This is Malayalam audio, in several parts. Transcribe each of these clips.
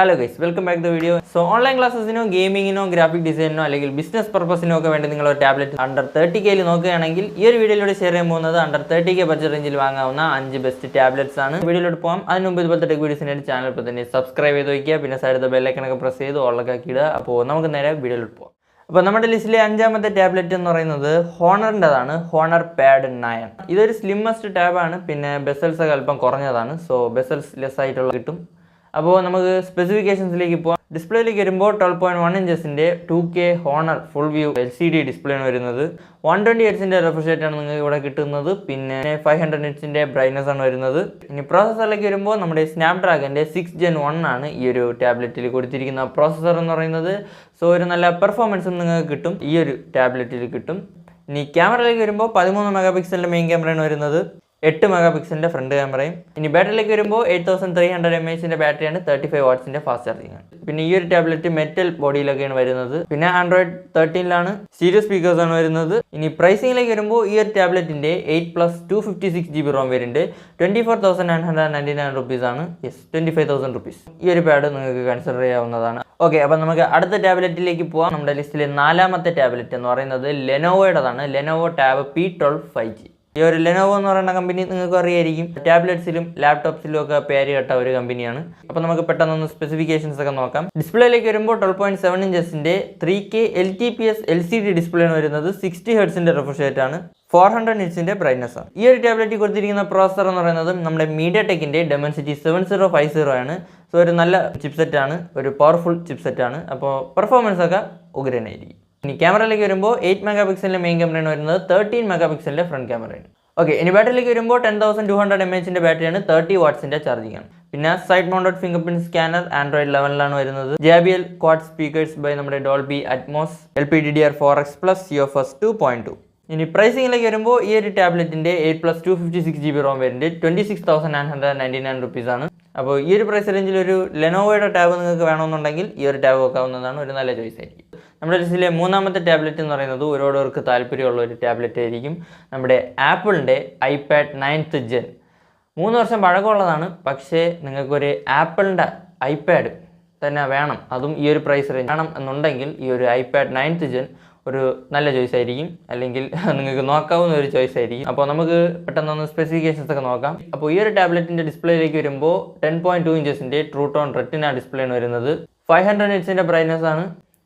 Hello guys, welcome back to the video. So online classes, gaming, graphic design, business purpose, tablet under 30k this video share under 30k budget range 5 best tablets video channel subscribe the bell icon press video. അപ്പോൾ നമ്മുടെ ലിസ്റ്റിലെ അഞ്ചാമത്തെ ടാബ്ലറ്റ് എന്ന് പറയുന്നത് ഹോണറിൻ്റെതാണ്, ഹോണർ പാഡ് 9. ഇതൊരു സ്ലിമ്മസ്റ്റ് ടാബാണ്, പിന്നെ ബെസൽസ് ഒക്കെ അല്പം കുറഞ്ഞതാണ്. സോ ബെസൽസ് ലെസ് ആയിട്ടുള്ള കിട്ടും. അപ്പോൾ നമുക്ക് സ്പെസിഫിക്കേഷൻസിലേക്ക് പോകാം. ഡിസ്പ്ലേയിലേക്ക് വരുമ്പോൾ 12.1 ഇഞ്ചസിൻ്റെ 2K honour full view LCD display ആണ് വരുന്നത്. 120 ഹെർട്സിൻ്റെ റിഫ്രഷ് റേറ്റ് ആണ് നിങ്ങൾക്ക് ഇവിടെ കിട്ടുന്നത്. പിന്നെ 500 നിറ്റ്സിൻ്റെ ബ്രൈറ്റ്നസ് ആണ് വരുന്നത്. ഇനി പ്രോസസ്സറിലേക്ക് വരുമ്പോൾ നമ്മുടെ സ്നാപ്ഡ്രാഗൻ്റെ 6 Gen 1 ആണ് ഈ ഒരു ടാബ്ലറ്റിൽ കൊടുത്തിരിക്കുന്ന പ്രോസസ്സർ എന്ന് പറയുന്നത്. സോ ഒരു നല്ല പെർഫോമൻസും നിങ്ങൾക്ക് കിട്ടും, ഈ ഒരു ടാബ്ലറ്റിൽ കിട്ടും. ഇനി ക്യാമറയിലേക്ക് വരുമ്പോൾ 13 മെഗാ പിക്സലിൻ്റെ മെയിൻ ക്യാമറയാണ് വരുന്നത്, 8 മെഗാ പിക്സലിൻ്റെ ഫ്രണ്ട് ക്യാമറയും. ഇനി ബാറ്ററിയിലേക്ക് വരുമ്പോൾ 8300 mAh ബാറ്ററിയാണ്, 35 വാട്ട്സിൻ്റെ ഫാസ്റ്റ് ചാർജിങ് ആണ്. പിന്നെ ഈ ഒരു ടാബ്ലറ്റ് മെറ്റൽ ബോഡിയിലൊക്കെയാണ് വരുന്നത്. പിന്നെ ആൻഡ്രോയിഡ് 13 സ്റ്റീരിയോ സ്പീക്കേഴ്സ് ആണ് വരുന്നത്. ഇനി പ്രൈസിംഗിലേക്ക് വരുമ്പോൾ ഈ ഒരു ടാബ്ലറ്റിൻ്റെ 8+ 256GB ROM വേരിയൻറ്റ് 24,999 റുപ്പീസാണ്. 25,000 റുപ്പീസ്. ഈ ഒരു പാഡ് നിങ്ങൾക്ക് കൺസിഡർ ചെയ്യാവുന്നതാണ്. ഓക്കെ, അപ്പം നമുക്ക് അടുത്ത ടാബ്ലറ്റിലേക്ക് പോകാം. നമ്മുടെ ലിസ്റ്റിലെ 4ാമത്തെ ടാബ്ലറ്റ് എന്ന് പറയുന്നത് ലെനോവോയുടേതാണ്, ലെനോവോ ടാബ് P12 5G. ഈ ഒരു ലെനോവോ എന്ന് പറയുന്ന കമ്പനി നിങ്ങൾക്ക് അറിയായിരിക്കും, ടാബ്ലറ്റ്സിലും ലാപ്ടോപ്സിലും ഒക്കെ പേര് കേട്ട ഒരു കമ്പനിയാണ്. അപ്പോൾ നമുക്ക് പെട്ടെന്നൊന്ന് സ്പെസിഫിക്കേഷൻസ് ഒക്കെ നോക്കാം. ഡിസ്പ്ലേയിലേക്ക് വരുമ്പോൾ 12.7 ഇഞ്ചസിൻ്റെ 3K LTPS LCD ഡിസ്പ്ലേ ആണ് വരുന്നത്. 60 ഹെർട്സിൻ്റെ റിഫ്രഷ് റേറ്റ് ആണ്, 400 നിറ്റ്സിൻ്റെ ബ്രൈറ്റ്നസ് ആണ്. ഈ ഒരു ടാബ്ലറ്റിൽ കൊടുത്തിരിക്കുന്ന പ്രോസസർ എന്ന് പറയുന്നത് നമ്മുടെ മീഡിയടെക്കിൻ്റെ Dimensity 7050 ആണ്. സോ ഒരു നല്ല ചിപ്സെറ്റ് ആണ്, ഒരു പവർഫുൾ ചിപ്സെറ്റ് ആണ്. അപ്പോൾ പെർഫോമൻസ് ഒക്കെ ഉഗ്രനായിരിക്കും. ഇനി ക്യാമറയിലേക്ക് വരുമ്പോൾ 8 മെഗാ പിക്സലിൻ്റെ മെയിൻ ക്യാമറയാണ് വരുന്നത്, 13 മെഗാ പിക്സലിൻ്റെ ഫ്രണ്ട് ക്യാമറയാണ്. ഓക്കെ, ഇനി ബാറ്ററിയിലേക്ക് വരുമ്പോൾ 10,200 mAh ബാറ്ററിയാണ്, 30 വാട്ട്സിൻ്റെ ചാർജിങ് ആണ്. പിന്നെ side mounted finger print scanner Android 11 വരുന്നത്. JBL ക്വാഡ് സ്പീക്കേഴ്സ് ബൈ നമ്മുടെ ഡോൾബി അറ്റ്മോസ്, LPDDR4X+, UFS 2.2. ഇനി പ്രൈസിംഗിലേക്ക് വരുമ്പോൾ ഈ ഒരു ടാബ്ലറ്റിൻ്റെ 8+ 256GB ROM വേരിയൻറ്റ് 26,999 റുപ്പീസാണ്. അപ്പോൾ ഈ ഒരു പ്രൈസ് റേഞ്ചിൽ ഒരു ലെനോവോയുടെ ടാബ് നിങ്ങൾക്ക് വേണമെന്നുണ്ടെങ്കിൽ ഈ ഒരു ടാബ് വെക്കാവുന്നതാണ്, ഒരു നല്ല ചോയ്സ് ആയിരിക്കും. നമ്മുടെ ലിസ്റ്റിലെ 3ാമത്തെ ടാബ്ലറ്റ് എന്ന് പറയുന്നത് ഒരുപാട് താല്പര്യമുള്ള ഒരു ടാബ്ലറ്റ് ആയിരിക്കും, നമ്മുടെ ആപ്പിളിൻ്റെ iPad 9th Gen. 3 വർഷം പഴക്കമുള്ളതാണ്, പക്ഷേ നിങ്ങൾക്കൊരു ആപ്പിളിൻ്റെ iPad തന്നെ വേണം, അതും ഈ ഒരു പ്രൈസ് റേഞ്ച് വേണം എന്നുണ്ടെങ്കിൽ ഈ ഒരു iPad 9th Gen ഒരു നല്ല ചോയ്സ് ആയിരിക്കും, അല്ലെങ്കിൽ നിങ്ങൾക്ക് നോക്കാവുന്ന ഒരു ചോയ്സ് ആയിരിക്കും. അപ്പോൾ നമുക്ക് പെട്ടെന്നൊന്ന് സ്പെസിഫിക്കേഷൻസ് ഒക്കെ നോക്കാം. അപ്പോൾ ഈ ഒരു ടാബ്ലറ്റിൻ്റെ ഡിസ്പ്ലേയിലേക്ക് വരുമ്പോൾ 10.2 ഇഞ്ചസിൻ്റെ ട്രൂ ടോൺ റെറ്റിന ഡിസ്പ്ലേ ആണ് വരുന്നത്, 500 നിറ്റ്സിൻ്റെ ബ്രൈറ്റ്നസ് ആണ്.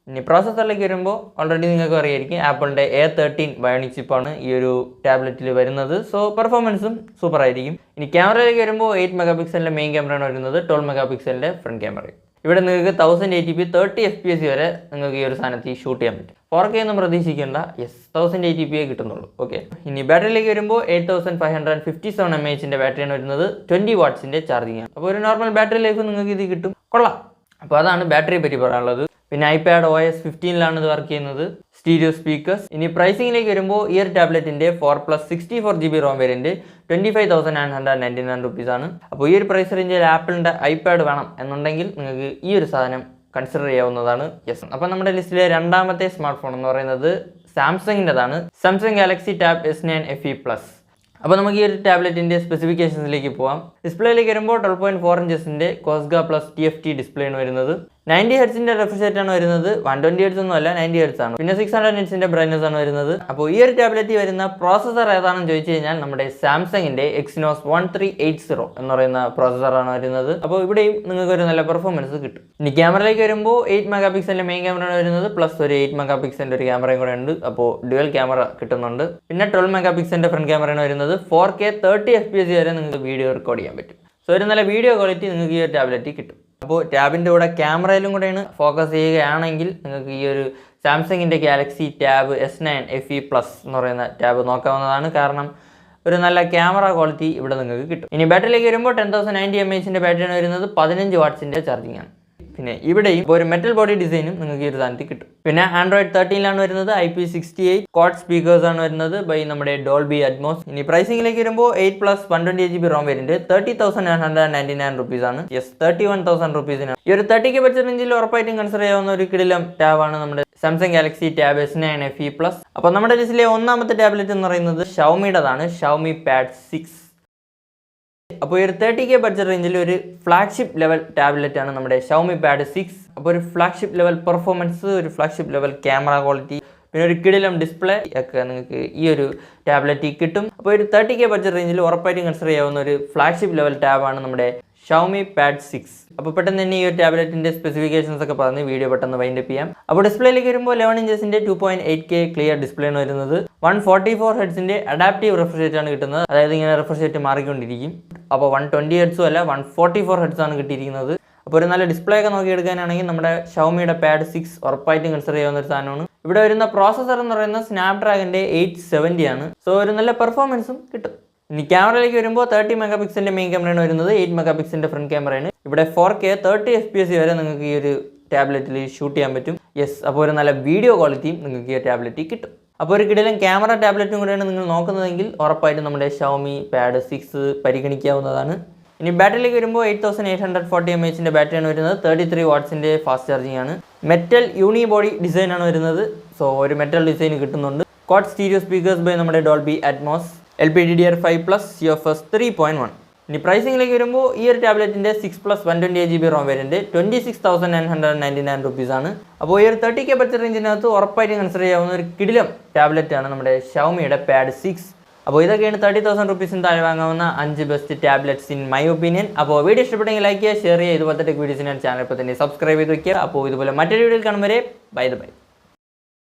ഇനി പ്രോസസ്സറിലേക്ക് വരുമ്പോൾ ഓൾറെഡി നിങ്ങൾക്ക് അറിയായിരിക്കും, ആപ്പിളിൻ്റെ A13 ബയോണിക് ചിപ്പാണ് ഈ ഒരു ടാബ്ലറ്റിൽ വരുന്നത്. സോ പെർഫോമൻസും സൂപ്പർ ആയിരിക്കും. ഇനി ക്യാമറയിലേക്ക് വരുമ്പോൾ 8 മെഗാ പിക്സലിൻ്റെ മെയിൻ ക്യാമറയാണ് വരുന്നത്, 12 മെഗാ പിക്സലിൻ്റെ ഫ്രണ്ട് ക്യാമറയും. ഇവിടെ നിങ്ങൾക്ക് 1080p 30 FPS വരെ നിങ്ങൾക്ക് ഈ ഒരു സാധനത്തിൽ ഷൂട്ട് ചെയ്യാൻ പറ്റും. 4K ഒന്നും പ്രതീക്ഷിക്കേണ്ട, 1080p കിട്ടുന്നുള്ളൂ. ഓക്കെ, ഇനി ബാറ്ററിയിലേക്ക് വരുമ്പോൾ 8557 mAh ബാറ്ററിയാണ് വരുന്നത്, 20 വാട്ട്സിൻ്റെ ചാർജിങ് ആണ്. അപ്പോൾ ഒരു നോർമൽ ബാറ്ററി ലൈഫ് നിങ്ങൾക്ക് ഇത് കിട്ടും, കൊള്ളാം. അപ്പോൾ അതാണ് ബാറ്ററിയെ പറ്റി പറയാനുള്ളത്. പിന്നെ iPad OS 15 ഇത് വർക്ക് ചെയ്യുന്നത്, സ്റ്റീരിയോ സ്പീക്കേഴ്സ്. ഇനി പ്രൈസിംഗിലേക്ക് വരുമ്പോൾ ഈ ഒരു ടാബ്ലറ്റിൻ്റെ 4+ 64GB ROM വേരിയൻറ്റ് 25,999 റുപ്പീസാണ്. അപ്പോൾ ഈ ഒരു പ്രൈസ് റേഞ്ചിൽ ആപ്പിളിൻ്റെ iPad വേണം എന്നുണ്ടെങ്കിൽ നിങ്ങൾക്ക് ഈ ഒരു സാധനം കൺസിഡർ ചെയ്യാവുന്നതാണ്. യെസ്, അപ്പോൾ നമ്മുടെ ലിസ്റ്റിലെ 2ാമത്തെ സ്മാർട്ട് ഫോൺ എന്ന് പറയുന്നത് സാംസങ്ങിൻ്റെതാണ്, Samsung Galaxy tab S9 FE+. അപ്പോൾ നമുക്ക് ഈ ഒരു ടാബ്ലറ്റിൻ്റെ സ്പെസിഫിക്കേഷൻസിലേക്ക് പോകാം. ഡിസ്പ്ലേയിലേക്ക് വരുമ്പോൾ 12.4 ഇഞ്ചസിൻ്റെ കോസ്ഗ പ്ലസ് TFT ഡിസ്പ്ലേ ആണ് വരുന്നത്, 90 ഹെർട്സിൻ്റെ റിഫ്രഷ് റേറ്റ് ആണ് വരുന്നത്, 120 ഹെർട്സ് ഒന്നും അല്ല, 90 ഹെർട്സ് ആണ്. പിന്നെ 600 നിറ്റ്സിൻ്റെ ബ്രൈറ്റ്നസ് ആണ് വരുന്നത്. അപ്പോൾ ഈ ഒരു ടാബ്ലറ്റിൽ വരുന്ന പ്രോസസ്സർ ഏതാണെന്ന് ചോദിച്ചു കഴിഞ്ഞാൽ നമ്മുടെ സാംസങ്ങിൻ്റെ Exynos 1380 എന്ന് പറയുന്ന പ്രോസസ്സറാണ് വരുന്നത്. അപ്പോൾ ഇവിടെയും നിങ്ങൾക്ക് ഒരു നല്ല പെർഫോമൻസ് കിട്ടും. ഇനി ക്യാമറയിലേക്ക് വരുമ്പോൾ 8 മെഗാ പിക്സലിൻ്റെ മെയിൻ ക്യാമറയാണ് വരുന്നത്, പ്ലസ് ഒരു 8 മെഗാ പിക്സലിൻ്റെ ഒരു ക്യാമറയും കൂടെ ഉണ്ട്. അപ്പോൾ ഡ്യുവൽ ക്യാമറ കിട്ടുന്നുണ്ട്. പിന്നെ 12 മെഗാ പിക്സലിൻ്റെ ഫ്രണ്ട് ക്യാമറയാണ് വരുന്നത്, 4K 30 FPS വരെ നിങ്ങൾക്ക് വീഡിയോ റെക്കോർഡ് ചെയ്യാൻ പറ്റും. സോ ഒരു നല്ല വീഡിയോ ക്വാളിറ്റി നിങ്ങൾക്ക് ഈ ഒരു ടാബ്ലറ്റിൽ കിട്ടും. അപ്പോൾ ടാബിൻ്റെ കൂടെ ക്യാമറയിലും കൂടെയാണ് ഫോക്കസ് ചെയ്യുകയാണെങ്കിൽ നിങ്ങൾക്ക് ഈ ഒരു സാംസങ്ങിൻ്റെ ഗാലക്സി ടാബ് S9 FE+ എന്ന് പറയുന്ന ടാബ് നോക്കാവുന്നതാണ്. കാരണം ഒരു നല്ല ക്യാമറ ക്വാളിറ്റി ഇവിടെ നിങ്ങൾക്ക് കിട്ടും. ഇനി ബാറ്ററിയിലേക്ക് വരുമ്പോൾ 10,090 mAh ബാറ്ററിയാണ് വരുന്നത്, 15 വാട്ട്സിൻ്റെ ചാർജിങ് ആണ്. പിന്നെ ഇവിടെയും ഒരു മെറ്റൽ ബോഡി ഡിസൈനും നിങ്ങൾക്ക് ഈ ഒരു സാധനത്തിൽ കിട്ടും. പിന്നെ ആൻഡ്രോയിഡ് 13 വരുന്നത്, IP68 ക്വാഡ് സ്പീക്കേഴ്സ് ആണ് വരുന്നത് ബൈ നമ്മുടെ ഡോൾബി അറ്റ്മോസ്. ഇനി പ്രൈസിംഗിലേക്ക് വരുമ്പോൾ 8+ 120GB ROM വേരിയൻറ്റ് 30,999 റുപ്പീസാണ്. 31,000 റുപ്പീസിനാണ്. ഈ ഒരു 30K ബഡ്ജറ്റ് റേഞ്ചിൽ ഉറപ്പായിട്ടും കൺസിഡർ ചെയ്യാവുന്ന ഒരു കിടിലം ടാബാണ് നമ്മുടെ Samsung Galaxy tab S9 FE+. അപ്പോൾ നമ്മുടെ ലിസ്റ്റിലെ 1ാമത്തെ ടാബ്ലറ്റ് എന്ന് പറയുന്നത് ഷവമിയുടേതാണ്, ഷവമി പാഡ് 6. അപ്പോൾ ഒരു 30K ബഡ്ജറ്റ് റേഞ്ചിൽ ഒരു ഫ്ലാഗ്ഷിപ്പ് ലെവൽ ടാബ്ലറ്റ് ആണ് നമ്മുടെ Xiaomi Pad 6. അപ്പോൾ ഒരു ഫ്ലാഗ്ഷിപ്പ് ലെവൽ പെർഫോമൻസ്, ഒരു ഫ്ലാഗ്ഷിപ്പ് ലെവൽ ക്യാമറ ക്വാളിറ്റി, പിന്നെ ഒരു കിടിലം ഡിസ്പ്ലേ ഒക്കെ നിങ്ങൾക്ക് ഈ ഒരു ടാബ്ലറ്റിൽ കിട്ടും. അപ്പോൾ ഒരു 30K ബഡ്ജറ്റ് റേഞ്ചിൽ ഉറപ്പായിട്ടും കൺസിഡർ ചെയ്യാവുന്ന ഒരു ഫ്ലാഗ്ഷിപ്പ് ലെവൽ ടാബാണ് നമ്മുടെ Xiaomi Pad 6. അപ്പോൾ പെട്ടെന്ന് തന്നെ ഈ ഒരു ടാബ്ലറ്റിൻ്റെ സ്പെസിഫിക്കേഷൻസ് ഒക്കെ പറഞ്ഞ് വീഡിയോ പെട്ടെന്ന് വൈൻഡപ്പ് ചെയ്യാം. അപ്പോൾ ഡിസ്പ്ലേയിലേക്ക് വരുമ്പോൾ 11 ഇഞ്ചസിൻ്റെ 2.8K ക്ലിയർ ഡിസ്പ്ലേ ആണ് വരുന്നത്. 144 ഹെഡ്സിൻ്റെ അഡാപ്റ്റീവ് റിഫ്രഷ് റേറ്റ് ആണ് കിട്ടുന്നത്. അതായത് ഇങ്ങനെ റിഫ്രഷ് റേറ്റ് മാറിക്കൊണ്ടിരിക്കും. അപ്പോൾ 120 ഹെഡ്സും അല്ല 144 ഹെഡ്സ് ആണ് കിട്ടിയിരിക്കുന്നത്. അപ്പോൾ ഒരു നല്ല ഡിസ്പ്ലേ ഒക്കെ നോക്കിയെടുക്കാനാണെങ്കിൽ നമ്മുടെ ഷവമിയുടെ Pad 6 ഉറപ്പായിട്ടും കൺസിഡർ ചെയ്യാവുന്ന ഒരു സാധനമാണ്. ഇവിടെ വരുന്ന പ്രോസസ്സർ എന്ന് പറയുന്നത് സ്നാപ്ഡ്രാഗൻ്റെ 870 ആണ്. സോ ഒരു നല്ല പെർഫോമൻസും കിട്ടും. ഇനി ക്യാമറയിലേക്ക് വരുമ്പോൾ 30 മെഗാ പിക്സലിൻ്റെ മെയിൻ ക്യാമറയാണ് വരുന്നത്. 8 മെഗാ പിക്സലിൻ്റെ ഫ്രണ്ട് ക്യാമറയാണ്. ഇവിടെ 4K 30 FPS വരെ നിങ്ങൾക്ക് ഈ ഒരു ടാബ്ലറ്റിൽ ഷൂട്ട് ചെയ്യാൻ പറ്റും. യെസ്, അപ്പോൾ ഒരു നല്ല വീഡിയോ ക്വാളിറ്റിയും നിങ്ങൾക്ക് ഈ ടേബിളിൽ കിട്ടും. അപ്പോൾ ഒരു കിടിലൻ ക്യാമറ ടാബ്ലറ്റും കൂടെയാണ് നിങ്ങൾ നോക്കുന്നതെങ്കിൽ ഉറപ്പായിട്ടും നമ്മുടെ Xiaomi Pad 6 പരിഗണിക്കാവുന്നതാണ്. ഇനി ബാറ്ററിയിലേക്ക് വരുമ്പോൾ 8840 mAhൻ്റെ ബാറ്ററിയാണ് വരുന്നത്. 33 വാട്ട്സിൻ്റെ ഫാസ്റ്റ് ചാർജിങ് ആണ്. മെറ്റൽ യൂണി ബോഡി ഡിസൈനാണ് വരുന്നത്. സോ ഒരു മെറ്റൽ ഡിസൈൻ കിട്ടുന്നുണ്ട്. ക്വാഡ് സ്റ്റീരിയോ സ്പീക്കേഴ്സ് ബൈ നമ്മുടെ Dolby Atmos, LPDDR5+, UFS 3.1. ഇനി പ്രൈസിംഗിലേക്ക് വരുമ്പോൾ ഈ ഒരു ടാബ്ലറ്റിൻ്റെ 6+ 128GB റോം വേരിയൻറ്റ് 26,999 റുപ്പീസാണ്. അപ്പോൾ ഈ ഒരു 30K ബഡ്ജറ്റ് റേഞ്ചിനകത്ത് ഉറപ്പായിട്ടും കൺസിഡർ ചെയ്യാവുന്ന ഒരു കിടിലം ടാബ്ലറ്റാണ് നമ്മുടെ Xiaomiയുടെ Pad 6. അപ്പോൾ ഇതൊക്കെയാണ് 30,000 റുപ്പീസിന് താഴെ വാങ്ങാവുന്ന 5 best tablets in my opinion. അപ്പോൾ വീഡിയോ ഇഷ്ടപ്പെട്ടെങ്കിൽ ലൈക്ക് ചെയ്യുക, ഷെയർ ചെയ്യുക. ഇതുപോലത്തെ ടെക് വീഡിയോസിന് ചാനൽ ഇപ്പോൾ തന്നെ സബ്സ്ക്രൈബ് ചെയ്ത് വയ്ക്കുക. അപ്പോൾ ഇതുപോലെ മറ്റൊരു വീഡിയോയിൽ കാണും വരെ ബൈ.